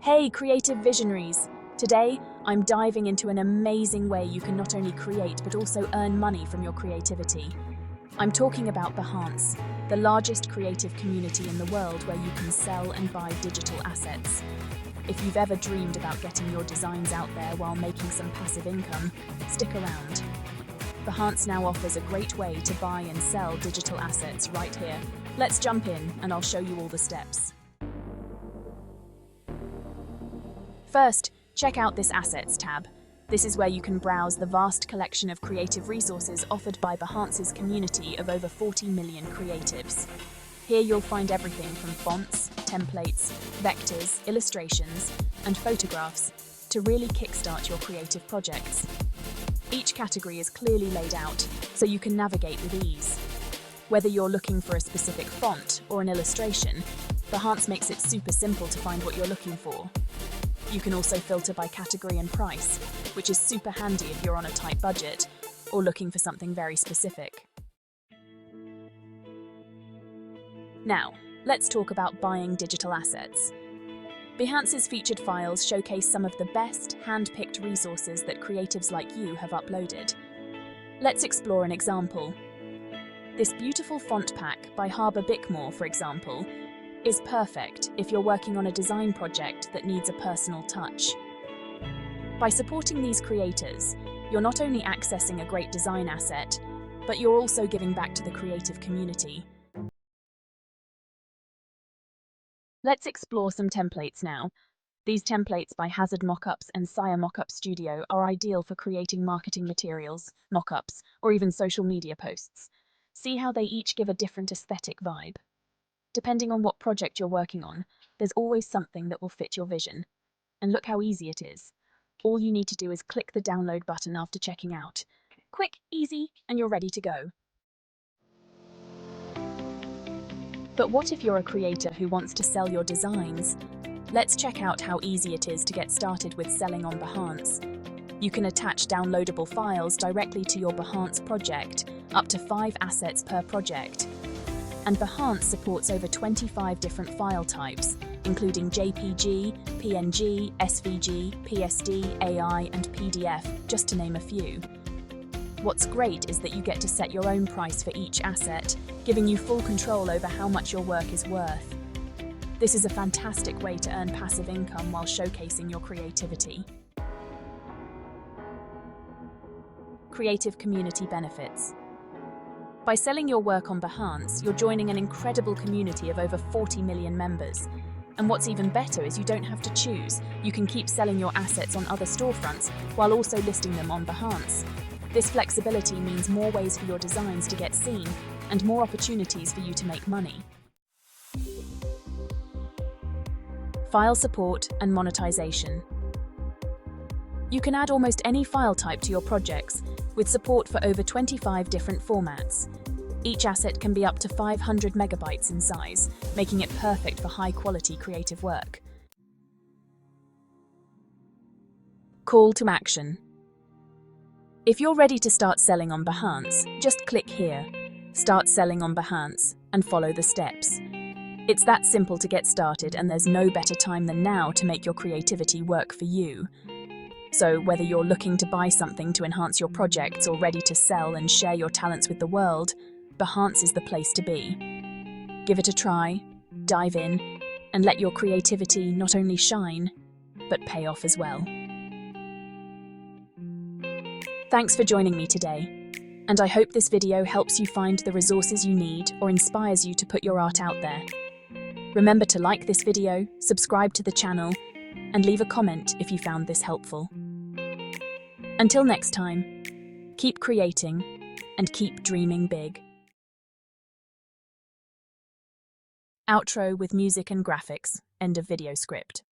Hey, creative visionaries! Today, I'm diving into an amazing way you can not only create but also earn money from your creativity. I'm talking about Behance, the largest creative community in the world where you can sell and buy digital assets. If you've ever dreamed about getting your designs out there while making some passive income, stick around. Behance now offers a great way to buy and sell digital assets right here. Let's jump in and I'll show you all the steps. First, check out this Assets tab. This is where you can browse the vast collection of creative resources offered by Behance's community of over 40 million creatives. Here you'll find everything from fonts, templates, vectors, illustrations, and photographs to really kickstart your creative projects. Each category is clearly laid out, so you can navigate with ease. Whether you're looking for a specific font or an illustration, Behance makes it super simple to find what you're looking for. You can also filter by category and price, which is super handy if you're on a tight budget or looking for something very specific. Now, let's talk about buying digital assets. Behance's featured files showcase some of the best hand-picked resources that creatives like you have uploaded. Let's explore an example. This beautiful font pack by Harbour Bickmore, for example, is perfect if you're working on a design project that needs a personal touch. By supporting these creators, you're not only accessing a great design asset, but you're also giving back to the creative community. Let's explore some templates now. These templates by Hazard Mockups and Sire Mockup Studio are ideal for creating marketing materials, mockups, or even social media posts. See how they each give a different aesthetic vibe. Depending on what project you're working on, there's always something that will fit your vision. And look how easy it is. All you need to do is click the download button after checking out. Quick, easy, and you're ready to go. But what if you're a creator who wants to sell your designs? Let's check out how easy it is to get started with selling on Behance. You can attach downloadable files directly to your Behance project, up to 5 assets per project. And Behance supports over 25 different file types, including JPG, PNG, SVG, PSD, AI, and PDF, just to name a few. What's great is that you get to set your own price for each asset, giving you full control over how much your work is worth. This is a fantastic way to earn passive income while showcasing your creativity. Creative community benefits. By selling your work on Behance, you're joining an incredible community of over 40 million members. And what's even better is you don't have to choose. You can keep selling your assets on other storefronts while also listing them on Behance. This flexibility means more ways for your designs to get seen and more opportunities for you to make money. File support and monetization. You can add almost any file type to your projects, with support for over 25 different formats. Each asset can be up to 500 megabytes in size, making it perfect for high-quality creative work. Call to action. If you're ready to start selling on Behance, just click here, Start Selling on Behance, and follow the steps. It's that simple to get started, and there's no better time than now to make your creativity work for you. So whether you're looking to buy something to enhance your projects or ready to sell and share your talents with the world, Behance is the place to be. Give it a try, dive in, and let your creativity not only shine, but pay off as well. Thanks for joining me today, and I hope this video helps you find the resources you need or inspires you to put your art out there. Remember to like this video, subscribe to the channel, and leave a comment if you found this helpful. Until next time, keep creating and keep dreaming big. Outro with music and graphics. End of video script.